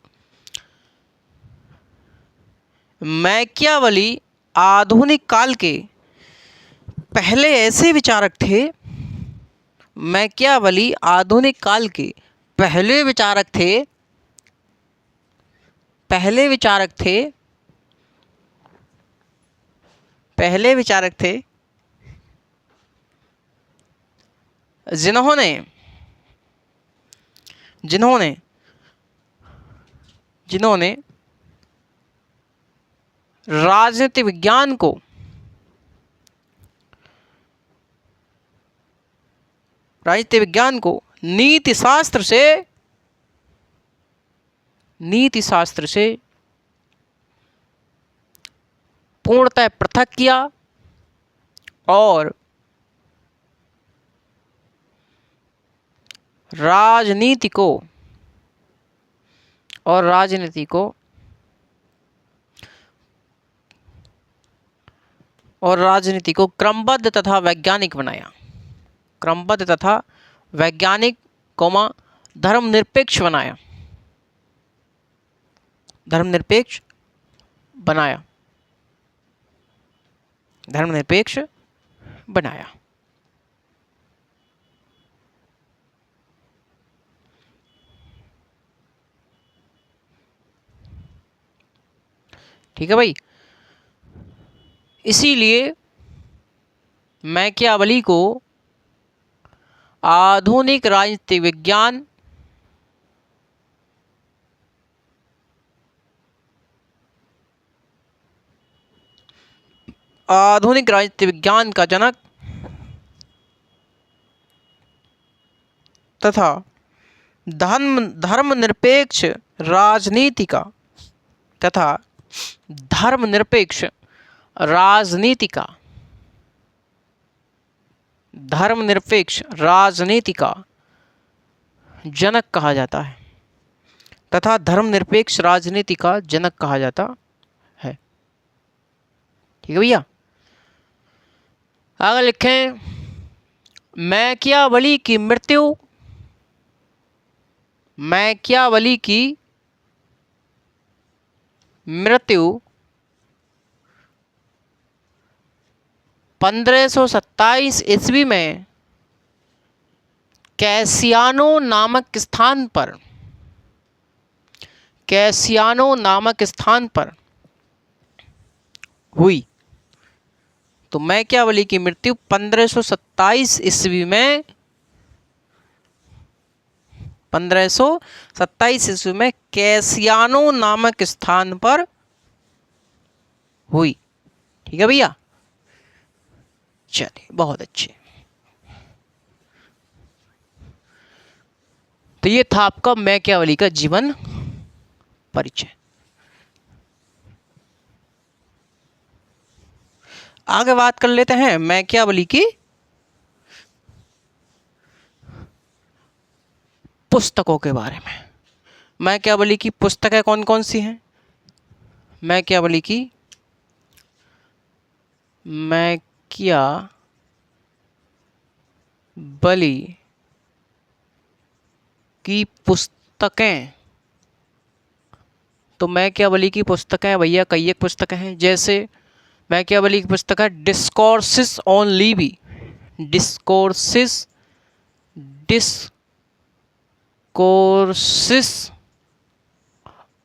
मैकियावेली आधुनिक काल के पहले ऐसे विचारक थे। मैकियावेली आधुनिक काल के पहले विचारक थे जिन्होंने राजनीति विज्ञान को नीति शास्त्र से पूर्णतः पृथक किया और राजनीति को क्रमबद्ध तथा वैज्ञानिक बनाया। क्रमबद्ध तथा वैज्ञानिक धर्मनिरपेक्ष बनाया। ठीक है भाई। इसीलिए मैकियावेली को आधुनिक राजनीति विज्ञान का जनक तथा धर्मनिरपेक्ष राजनीति का जनक कहा जाता है तथा धर्मनिरपेक्ष राजनीति का जनक कहा जाता है। ठीक है भैया। आगे लिखें, मैकियावली की मृत्यु, मैकियावली की मृत्यु 1527 ईस्वी में कैसियानो नामक स्थान पर, कैसियानो नामक स्थान पर हुई। तो मैकियावली की मृत्यु 1527 ईस्वी में, 1527 ईस्वी में कैसियानो नामक स्थान पर हुई। ठीक है भैया, चलिए बहुत अच्छे। तो ये था आपका मैकियावली का जीवन परिचय। आगे बात कर लेते हैं मैकियावली की पुस्तकों के बारे में। मैकियावली की पुस्तकें कौन कौन सी हैं? मैकियावली की पुस्तकें, तो मैकियावली की पुस्तकें भैया कई एक पुस्तकें हैं। जैसे मैकियावली की पुस्तक है discourses on Levi, discourses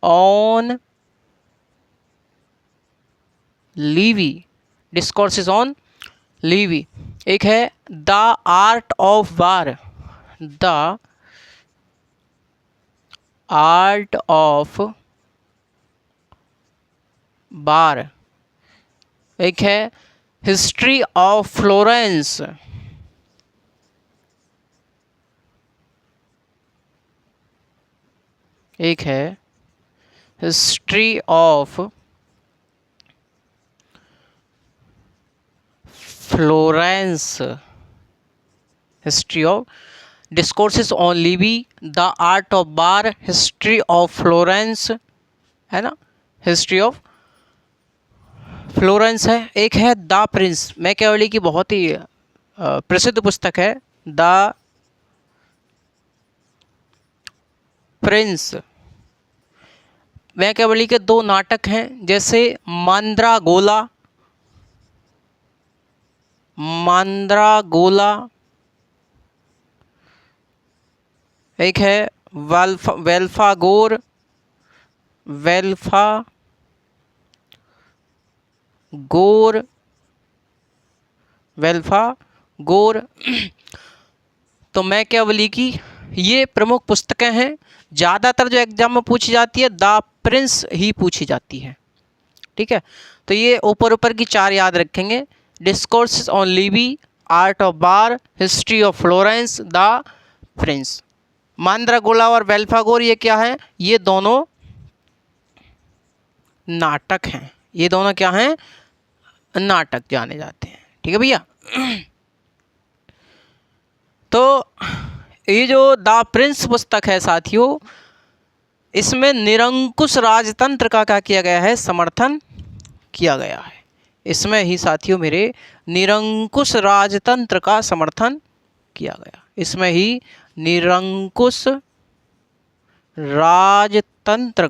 on Levi, discourses on Levi. एक है the art of war, the art of वार। एक है हिस्ट्री ऑफ फ्लोरेंस, एक है history of Florence, history of, discourses on Levi, the art of war, history of Florence, है ना, history of Florence है। एक है द प्रिंस, मैकियावली की बहुत ही प्रसिद्ध पुस्तक है द प्रिंस। मैकियावली के दो नाटक हैं, जैसे मांद्रागोला, मांद्रागोला, एक है वेल्फागोर, वेल्फागोर। तो मैकियावली की ये प्रमुख पुस्तकें हैं। ज़्यादातर जो एग्जाम में पूछी जाती है द प्रिंस ही पूछी जाती है। ठीक है, तो ये ऊपर ऊपर की चार याद रखेंगे, discourses on Livy, art of war, history of Florence, the prince. Mandragola और वेल्फागोर ये क्या है? ये दोनों नाटक हैं, ये दोनों क्या हैं? नाटक जाने जाते हैं। ठीक है भैया। तो ये जो द प्रिंस पुस्तक है साथियों, इसमें निरंकुश राजतंत्र का क्या किया गया है? समर्थन किया गया है। इसमें ही साथियों मेरे निरंकुश राजतंत्र का समर्थन किया गया, इसमें ही निरंकुश राजतंत्र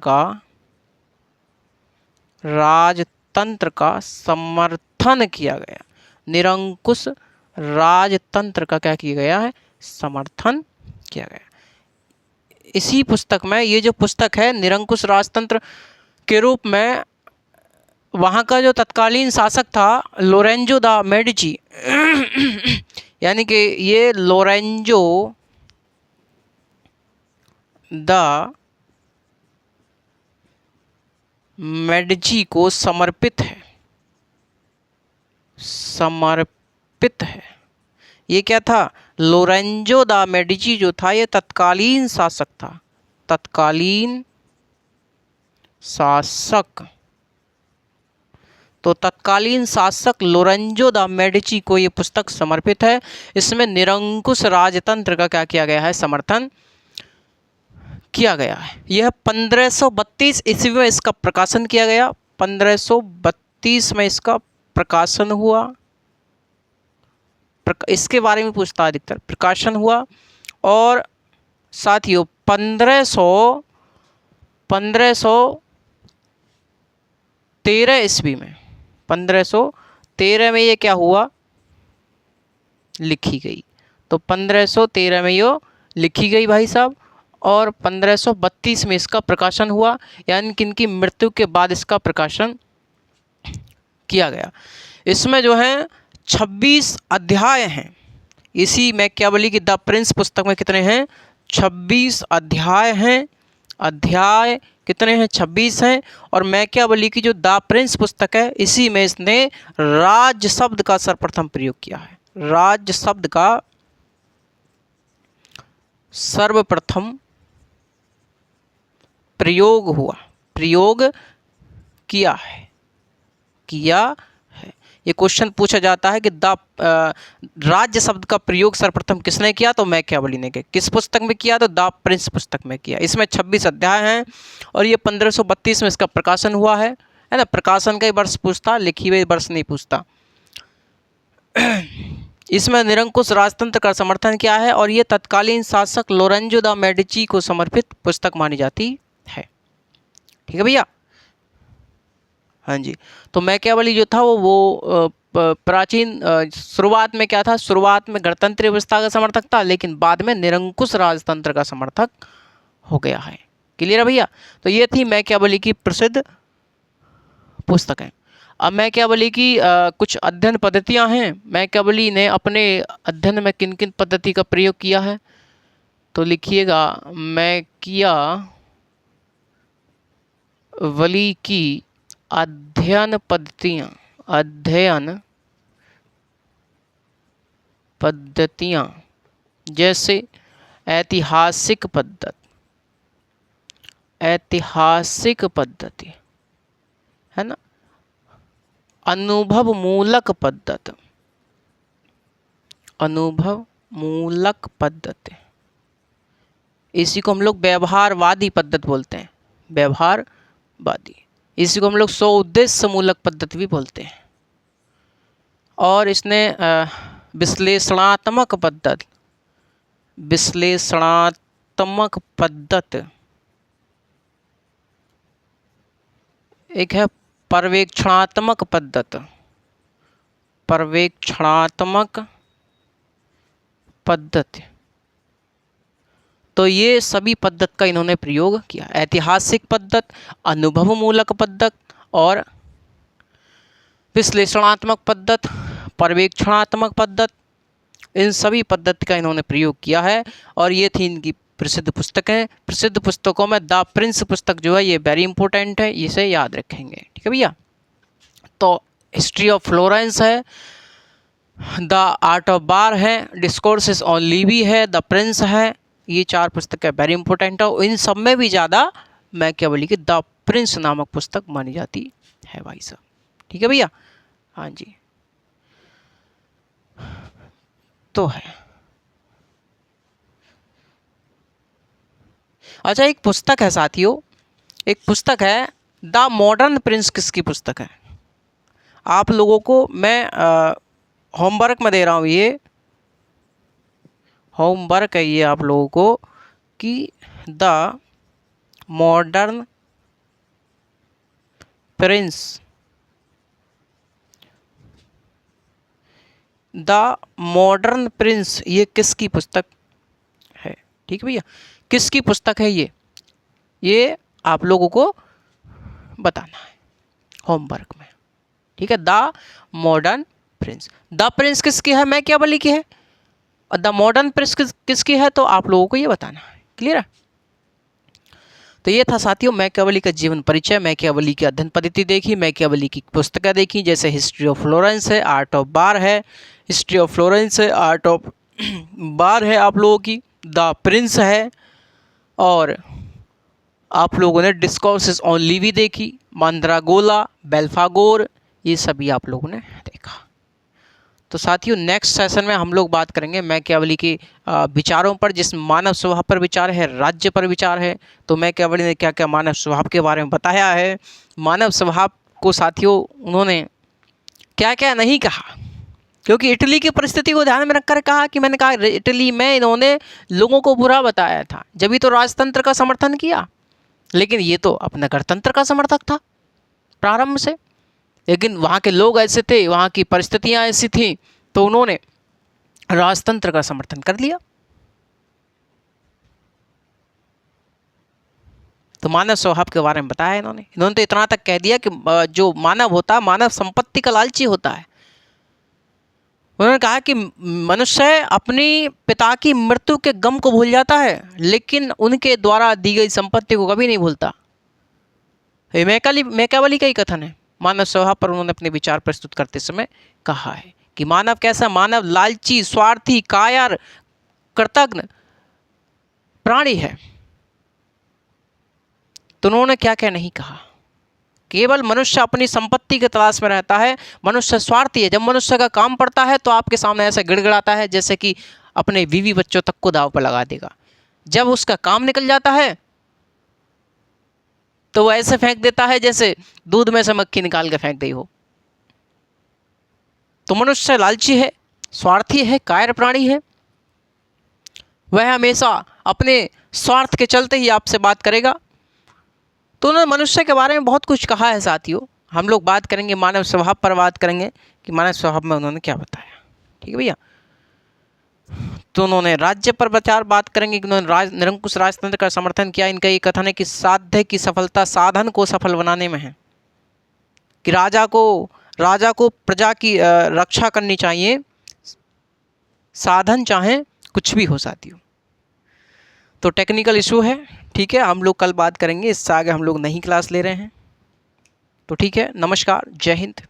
का समर्थन किया गया। निरंकुश राजतंत्र का क्या किया गया है? समर्थन किया गया। इसी पुस्तक में, ये जो पुस्तक है निरंकुश राजतंत्र के रूप में, वहाँ का जो तत्कालीन शासक था लोरेंजो द मेडिची, यानी कि ये लोरेंजो द मेडिची को समर्पित है। ये क्या था? लोरेंजो द मेडिची जो था ये तत्कालीन शासक था, तत्कालीन शासक। तो तत्कालीन शासक लोरेंजो द मेडिची को ये पुस्तक समर्पित है। इसमें निरंकुश राजतंत्र का क्या किया गया है? समर्थन किया गया है। यह 1532 ईस्वी में इसका प्रकाशन किया गया, 1532 में इसका प्रकाशन हुआ। इसके बारे में पूछता है अधिकतर। प्रकाशन हुआ और साथियों 1513 ईस्वी में, 1513 में ये क्या हुआ, लिखी गई। तो 1513 में ये लिखी गई भाई साहब, और 1532 में इसका प्रकाशन हुआ, यानी कि इनकी मृत्यु के बाद इसका प्रकाशन किया गया। इसमें जो है 26 अध्याय हैं। इसी मैकियावेली की द प्रिंस पुस्तक में कितने हैं, 26 अध्याय हैं। अध्याय कितने हैं, 26 हैं। और मैकियावेली की जो द प्रिंस पुस्तक है, इसी में इसने राज्य शब्द का सर्वप्रथम प्रयोग किया है। राज्य शब्द का सर्वप्रथम प्रयोग हुआ, प्रयोग किया है, ये क्वेश्चन पूछा जाता है कि राज्य शब्द का प्रयोग सर्वप्रथम किसने किया, तो मैकियावेली ने किया। किस पुस्तक में किया, तो द प्रिंस पुस्तक में किया। इसमें 26 अध्याय हैं और ये 1532 में इसका प्रकाशन हुआ है ना। प्रकाशन का ही वर्ष पूछता, लिखी हुई वर्ष नहीं पूछता। इसमें निरंकुश राजतंत्र का समर्थन किया है और ये तत्कालीन शासक लोरेंजो द मेडिची को समर्पित पुस्तक मानी जाती है। ठीक है भैया, हाँ जी। तो मैकियावेली जो था वो प्राचीन शुरुआत में क्या था, शुरुआत में गणतंत्र व्यवस्था का समर्थक था, लेकिन बाद में निरंकुश राजतंत्र का समर्थक हो गया है। क्लियर है भैया। तो ये थी मैकियावेली की प्रसिद्ध पुस्तकें। अब मैकियावेली की कुछ अध्ययन पद्धतियां हैं। मैकियावेली ने अपने अध्ययन में किन किन पद्धति का प्रयोग किया है, तो लिखिएगा मैकियावेली की अध्ययन पद्धतियां, जैसे ऐतिहासिक पद्धति है ना, अनुभव मूलक पद्धति, इसी को हम लोग व्यवहारवादी पद्धति बोलते हैं, व्यवहारवादी। इसी को हम लोग स्वउद्देश्य मूलक पद्धति भी बोलते हैं। और इसने विश्लेषणात्मक पद्धति, एक है पर्यवेक्षणात्मक पद्धति, तो ये सभी पद्धति का इन्होंने प्रयोग किया। ऐतिहासिक पद्धति, अनुभव मूलक पद्धति और विश्लेषणात्मक पद्धति, पर्यवेक्षणात्मक पद्धति, इन सभी पद्धति का इन्होंने प्रयोग किया है। और ये थी इनकी प्रसिद्ध पुस्तकें। प्रसिद्ध पुस्तकों में द प्रिंस पुस्तक जो है ये वेरी इंपॉर्टेंट है, इसे याद रखेंगे। ठीक है भैया। तो हिस्ट्री ऑफ फ्लोरेंस है, द आर्ट ऑफ बार है, डिस्कोर्सेस ऑन लिवी है, द प्रिंस है। ये 4 पुस्तकें वेरी इंपॉर्टेंट है। इन सब में भी ज़्यादा मैकियावेली की द प्रिंस नामक पुस्तक मानी जाती है भाई साहब। ठीक है भैया, हाँ जी। तो है, अच्छा एक पुस्तक है साथियों, एक पुस्तक है द मॉडर्न प्रिंस। किसकी पुस्तक है, आप लोगों को मैं होमवर्क में दे रहा हूँ, ये होमवर्क है ये आप लोगों को, कि द मॉडर्न प्रिंस, ये किसकी पुस्तक है। ठीक है भैया, किसकी पुस्तक है ये आप लोगों को बताना है होमवर्क में। ठीक है, the modern Prince. The Prince किसकी है, मैकियावेली की है। और द मॉडर्न प्रिंस किसकी है, तो आप लोगों को ये बताना है। क्लियर है। तो ये था साथियों मैकियावेली का जीवन परिचय। मैकियावेली की अध्ययन पद्धति देखी, मैकियावेली की पुस्तकें देखी, जैसे हिस्ट्री ऑफ फ्लोरेंस है, आर्ट ऑफ बार है, हिस्ट्री ऑफ फ्लोरेंस है, आर्ट ऑफ बार है आप लोगों की, द प्रिंस है, और आप लोगों ने डिस्कोर्सेस ऑन लिवी देखी, मंद्रागोला, बेल्फागोर, ये सभी आप लोगों ने देखा। तो साथियों नेक्स्ट सेशन में हम लोग बात करेंगे मैकियावेली के विचारों पर, जिस मानव स्वभाव पर विचार है, राज्य पर विचार है। तो मैकियावेली ने क्या क्या मानव स्वभाव के बारे में बताया है, मानव स्वभाव को साथियों उन्होंने क्या क्या नहीं कहा, क्योंकि इटली की परिस्थिति को ध्यान में रखकर कहा कि मैंने कहा इटली में इन्होंने लोगों को बुरा बताया था, जब भी तो राजतंत्र का समर्थन किया, लेकिन ये तो अपने गणतंत्र का समर्थक था प्रारंभ से। लेकिन वहाँ के लोग ऐसे थे, वहाँ की परिस्थितियाँ ऐसी थी, तो उन्होंने राजतंत्र का समर्थन कर लिया। तो मानव स्वभाव के बारे में बताया इन्होंने तो इतना तक कह दिया कि जो मानव होता है, मानव संपत्ति का लालची होता है। उन्होंने कहा कि मनुष्य अपनी पिता की मृत्यु के गम को भूल जाता है, लेकिन उनके द्वारा दी गई संपत्ति को कभी नहीं भूलता। ये मैकियावेली का ही कथन है। मानव स्वभाव पर उन्होंने अपने विचार प्रस्तुत करते समय कहा है कि मानव कैसा, मानव लालची, स्वार्थी, कायर, कृतज्ञ प्राणी है। तो उन्होंने क्या क्या नहीं कहा, केवल मनुष्य अपनी संपत्ति की तलाश में रहता है, मनुष्य स्वार्थी है। जब मनुष्य का काम पड़ता है तो आपके सामने ऐसा गिड़गिड़ाता है जैसे कि अपने बीवी बच्चों तक को दांव पर लगा देगा। जब उसका काम निकल जाता है तो वो ऐसे फेंक देता है जैसे दूध में से मक्खी निकाल के फेंक गई हो। तो मनुष्य लालची है, स्वार्थी है, कायर प्राणी है। वह हमेशा अपने स्वार्थ के चलते ही आपसे बात करेगा। तो उन्होंने मनुष्य के बारे में बहुत कुछ कहा है साथियों। हम लोग बात करेंगे मानव स्वभाव पर, बात करेंगे कि मानव स्वभाव में उन्होंने क्या बताया। ठीक है भैया। तो उन्होंने राज्य पर बात करेंगे कि उन्होंने निरंकुश राजतंत्र का समर्थन किया। इनका ये कथन है कि साध्य की सफलता साधन को सफल बनाने में है, कि राजा को प्रजा की रक्षा करनी चाहिए, साधन चाहे कुछ भी हो साथियों। तो टेक्निकल इशू है, ठीक है, हम लोग कल बात करेंगे, इससे आगे हम लोग नई क्लास ले रहे हैं। तो ठीक है, नमस्कार, जय हिंद।